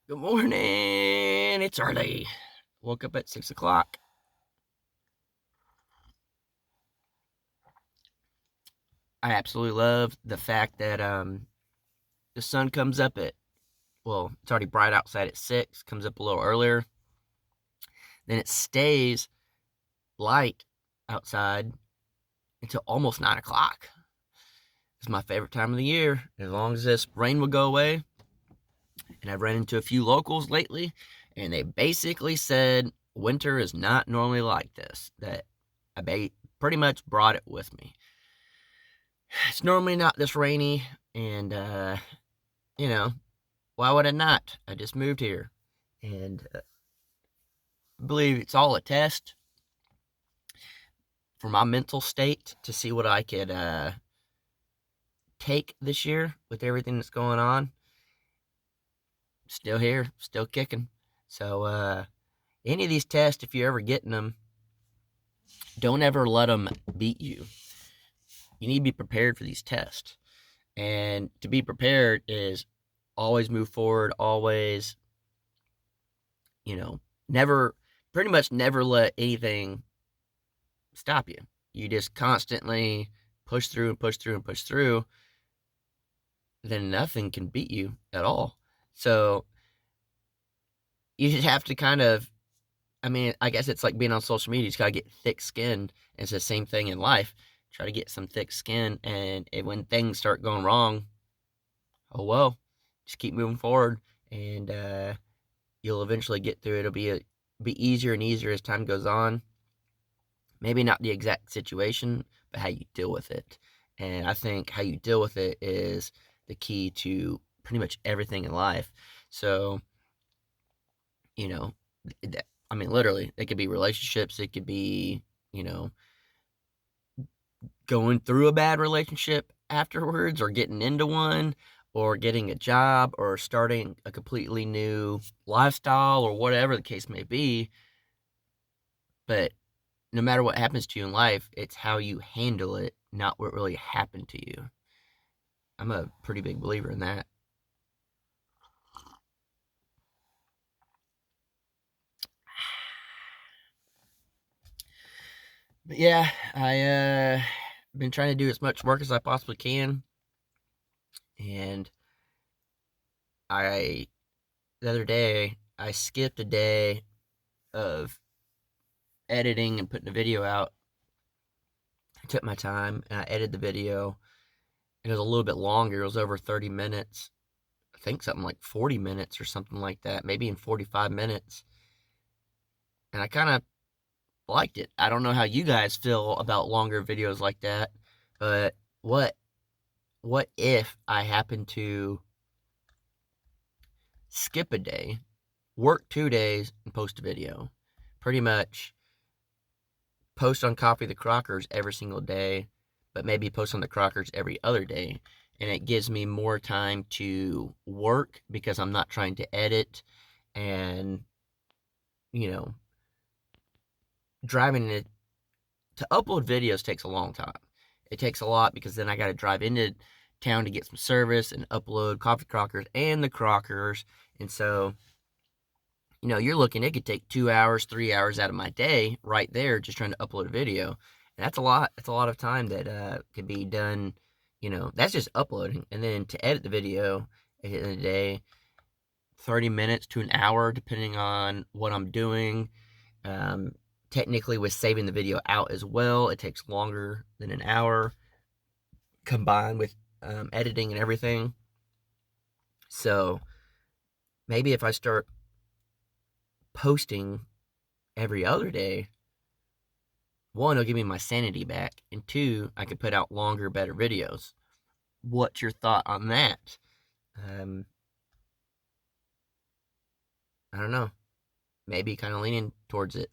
Good morning. It's early. Woke up at 6 o'clock. I absolutely love the fact that the sun comes up at, well, it's already bright outside at 6, comes up a little earlier. Then it stays light outside until almost 9 o'clock. It's my favorite time of the year. As long as this rain will go away. And I've run into a few locals lately, and they basically said winter is not normally like this. That I pretty much brought it with me. It's normally not this rainy, and you know, why would I not? I just moved here, and I believe it's all a test for my mental state to see what I could take this year with everything that's going on. Still here, still kicking. So any of these tests, if you're ever getting them, don't ever let them beat you. You need to be prepared for these tests. And to be prepared is always move forward, always, never, pretty much never let anything stop you. You just constantly push through and push through and push through, then nothing can beat you at all. So you just have to kind of, I guess it's like being on social media. You just got to get thick skin. It's the same thing in life. Try to get some thick skin, and when things start going wrong, oh well, just keep moving forward, and you'll eventually get through it. It'll be easier and easier as time goes on. Maybe not the exact situation, but how you deal with it. And I think how you deal with it is the key to pretty much everything in life. So, you know, literally, it could be relationships, it could be, you know, going through a bad relationship afterwards, or getting into one, or getting a job, or starting a completely new lifestyle, or whatever the case may be. But no matter what happens to you in life, it's how you handle it, not what really happened to you. I'm a pretty big believer in that. But yeah, I been trying to do as much work as I possibly can, and I the other day I skipped a day of editing and putting a video out. I took my time and I edited the video. It was a little bit longer. It was over 30 minutes. I think something like 40 minutes or something like that, maybe in 45 minutes. And I kind of liked it. I don't know how you guys feel about longer videos like that, but what if I happen to skip a day, work 2 days, and post a video? Pretty much post on Coffee the Crockers every single day, but maybe post on the Crockers every other day. And it gives me more time to work because I'm not trying to edit, and, you know, driving it to upload videos takes a long time. It takes a lot because then I got to drive into town to get some service and upload Coffee Crockers and the Crockers. And so, you're looking, it could take 2 hours, 3 hours out of my day right there just trying to upload a video. And that's a lot. That's a lot of time that could be done. That's just uploading. And then to edit the video at the end of the day, 30 minutes to an hour, depending on what I'm doing. Technically, with saving the video out as well, it takes longer than an hour combined with editing and everything. So maybe if I start posting every other day, one, it'll give me my sanity back, and two, I could put out longer, better videos. What's your thought on that? I don't know. Maybe kind of leaning towards it.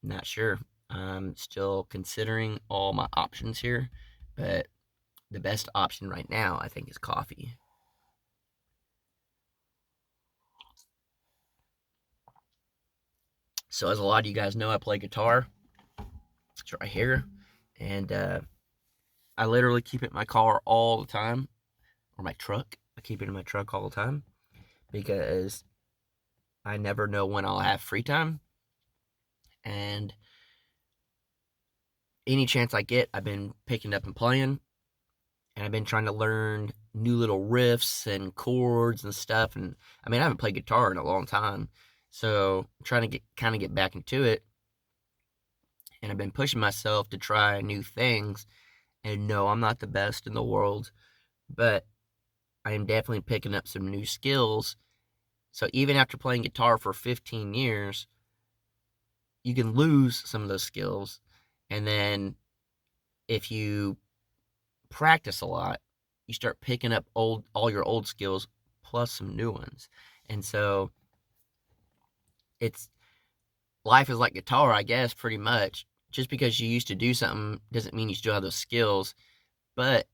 Not sure. I'm still considering all my options here, but the best option right now, I think, is coffee. So, as a lot of you guys know, I play guitar. It's right here. And I literally keep it in my car all the time, or my truck. I keep it in my truck all the time because I never know when I'll have free time. And any chance I get, I've been picking up and playing. And I've been trying to learn new little riffs and chords and stuff. And I mean, I haven't played guitar in a long time. So I'm trying to get back into it. And I've been pushing myself to try new things. And no, I'm not the best in the world, but I am definitely picking up some new skills. So even after playing guitar for 15 years, you can lose some of those skills. And then if you practice a lot, you start picking up all your old skills plus some new ones. And so it's life is like guitar, I guess, pretty much. Just because you used to do something doesn't mean you still have those skills, but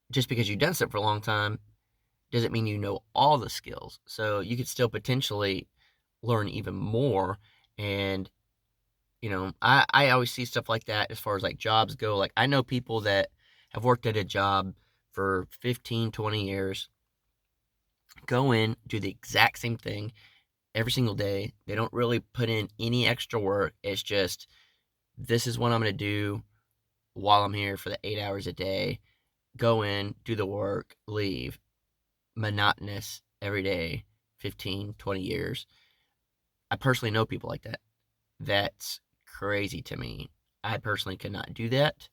just because you've done something for a long time doesn't mean you know all the skills. So you could still potentially learn even more. And I always see stuff like that as far as like jobs go. Like I know people that have worked at a job for 15, 20 years, go in, do the exact same thing every single day. They don't really put in any extra work. It's just, this is what I'm going to do while I'm here for the 8 hours a day. Go in, do the work, leave. Monotonous every day, 15, 20 years. I personally know people like that. That's crazy to me. I personally could not do that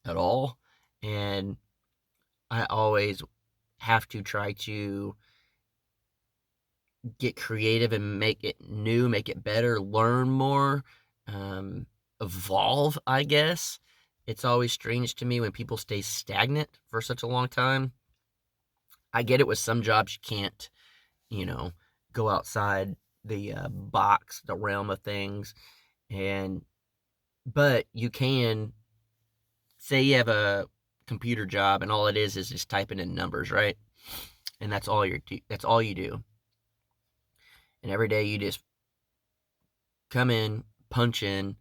at all. And I always have to try to get creative and make it new, make it better, learn more, um, evolve, I guess. It's always strange to me when people stay stagnant for such a long time. I get it with some jobs you can't, you know, go outside the box, the realm of things. And, but you can say you have a computer job and all it is just typing in numbers, right? And that's all you do. And every day you just come in, punch in,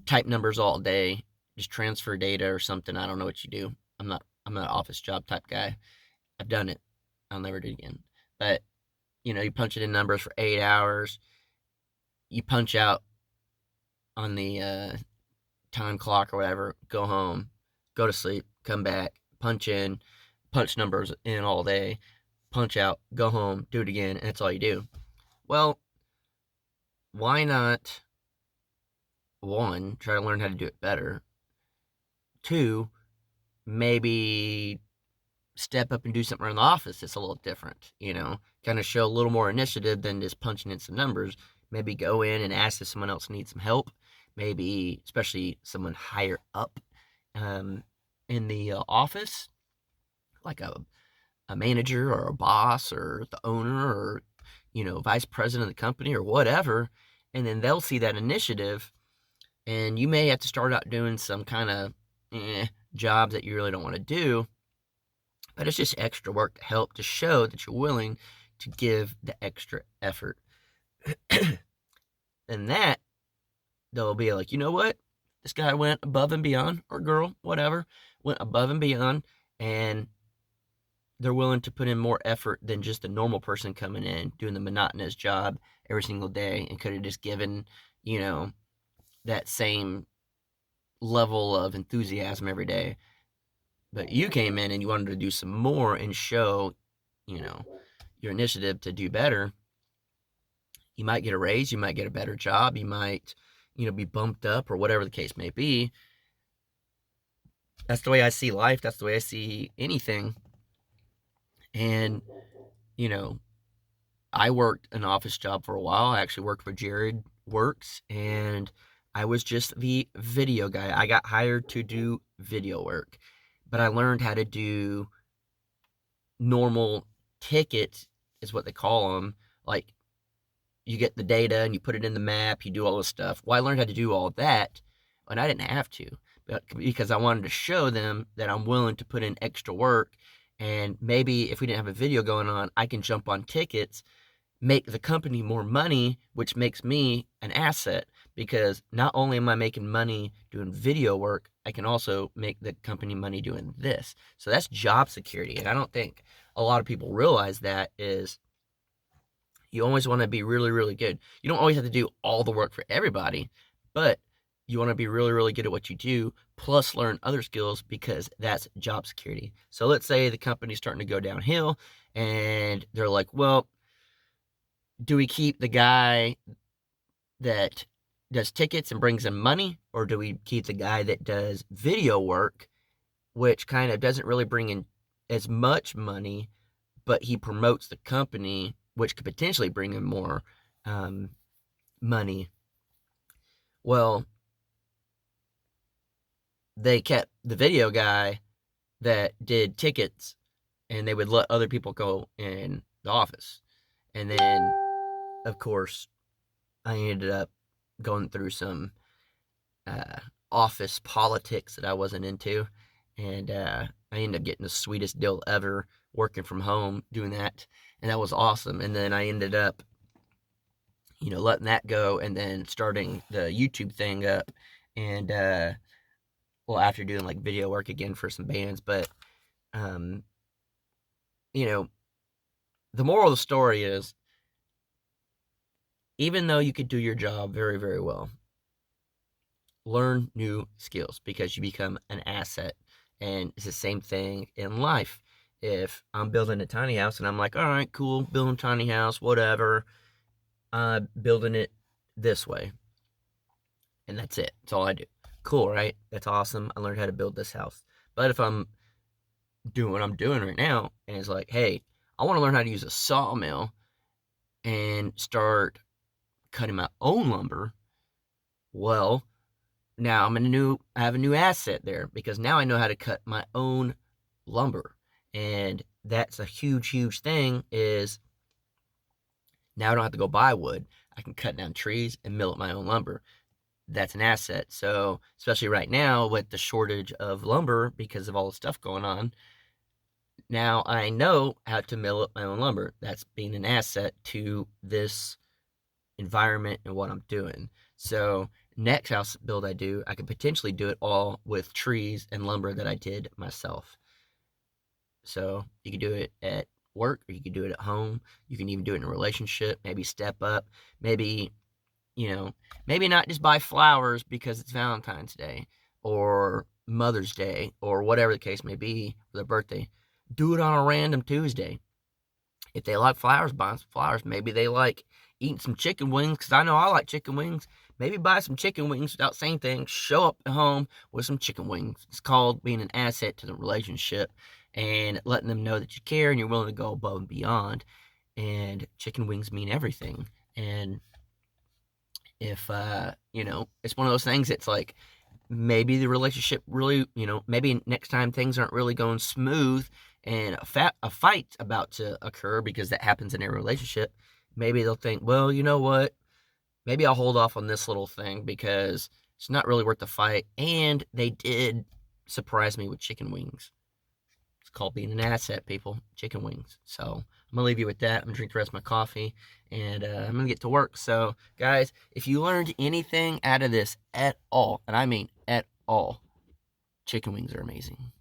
type numbers all day, just transfer data or something. I don't know what you do. I'm not an office job type guy. I've done it. I'll never do it again. But you punch it in numbers for 8 hours. You punch out on the time clock or whatever, go home, go to sleep, come back, punch in, punch numbers in all day, punch out, go home, do it again, and that's all you do. Well, why not, one, try to learn how to do it better? Two, maybe step up and do something around the office that's a little different, kind of show a little more initiative than just punching in some numbers. Maybe go in and ask if someone else needs some help. Maybe, especially someone higher up in the office, like a manager or a boss or the owner or, vice president of the company or whatever. And then they'll see that initiative. And you may have to start out doing some kind of jobs that you really don't want to do. But it's just extra work to help to show that you're willing to give the extra effort. And that, they'll be like, you know what? This guy went above and beyond, or girl, whatever, went above and beyond, and they're willing to put in more effort than just a normal person coming in, doing the monotonous job every single day, and could have just given, that same level of enthusiasm every day. But you came in and you wanted to do some more and show, your initiative to do better. You might get a raise, you might get a better job, you might, be bumped up or whatever the case may be. That's the way I see life. That's the way I see anything. And, I worked an office job for a while. I actually worked for Jared Works, and I was just the video guy. I got hired to do video work, but I learned how to do normal tickets, is what they call them. Like, you get the data and you put it in the map, you do all this stuff. Well, I learned how to do all that, and I didn't have to, but because I wanted to show them that I'm willing to put in extra work. And maybe if we didn't have a video going on, I can jump on tickets, make the company more money, which makes me an asset, because not only am I making money doing video work, I can also make the company money doing this. So that's job security. And I don't think a lot of people realize that is you always want to be really, really good. You don't always have to do all the work for everybody, but you want to be really, really good at what you do, plus learn other skills because that's job security. So let's say the company's starting to go downhill and they're like, well, do we keep the guy that does tickets and brings in money, or do we keep the guy that does video work, which kind of doesn't really bring in as much money, but he promotes the company, which could potentially bring in more um, money? Well, they kept the video guy that did tickets, and they would let other people go in the office. And then, of course, I ended up going through some uh, office politics that I wasn't into, and I ended up getting the sweetest deal ever working from home doing that, and that was awesome. And then I ended up, letting that go, and then starting the YouTube thing up, and well, after doing like video work again for some bands, but um, you know, the moral of the story is, even though you could do your job very, very well, learn new skills because you become an asset. And it's the same thing in life. If I'm building a tiny house and I'm like, all right, cool, building a tiny house, whatever, building it this way. And that's it. That's all I do. Cool, right? That's awesome. I learned how to build this house. But if I'm doing what I'm doing right now and it's like, hey, I want to learn how to use a sawmill and start cutting my own lumber, well, now I have a new asset there because now I know how to cut my own lumber. And that's a huge, huge thing is now I don't have to go buy wood. I can cut down trees and mill up my own lumber. That's an asset. So, especially right now with the shortage of lumber because of all the stuff going on, now I know how to mill up my own lumber. That's being an asset to this environment and what I'm doing. So next house build I do, I could potentially do it all with trees and lumber that I did myself. So you could do it at work, or you could do it at home. You can even do it in a relationship, maybe step up, maybe, maybe not just buy flowers because it's Valentine's Day or Mother's Day or whatever the case may be for their birthday. Do it on a random Tuesday. If they like flowers, buy some flowers. Maybe they like eating some chicken wings, because I know I like chicken wings. Maybe buy some chicken wings without saying things. Show up at home with some chicken wings. It's called being an asset to the relationship and letting them know that you care and you're willing to go above and beyond. And chicken wings mean everything. And if, it's one of those things that's like, maybe the relationship really, maybe next time things aren't really going smooth and a fight's about to occur, because that happens in a relationship. Maybe they'll think, well, you know what? Maybe I'll hold off on this little thing because it's not really worth the fight. And they did surprise me with chicken wings. It's called being an asset, people. Chicken wings. So I'm going to leave you with that. I'm going to drink the rest of my coffee, and I'm going to get to work. So, guys, if you learned anything out of this at all, and I mean at all, chicken wings are amazing.